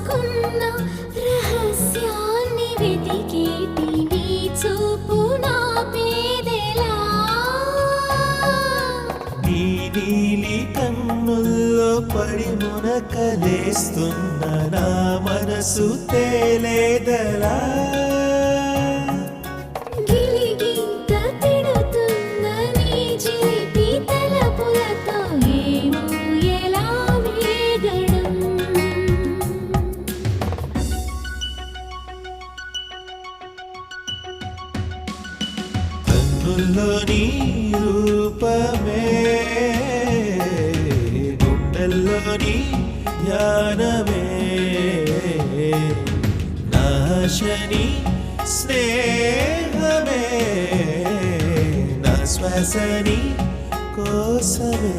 దాచుకున్న రహస్యాన్ని వెతికేటి నీ చూపు నా పేదెలా నీ నీలి కన్నుల్లో పడి మునకలేస్తున్న నా మనసు తేలేదలా గిలిగింత తిడుతున్న నీ చిలిపి తలపులతో ఏమో ఎలా వేగడం కన్నుల్లోని రూపమే గుండెల్లోని ధ్యానమే నాశని స్నేహమే నా శ్వాసని కోసమే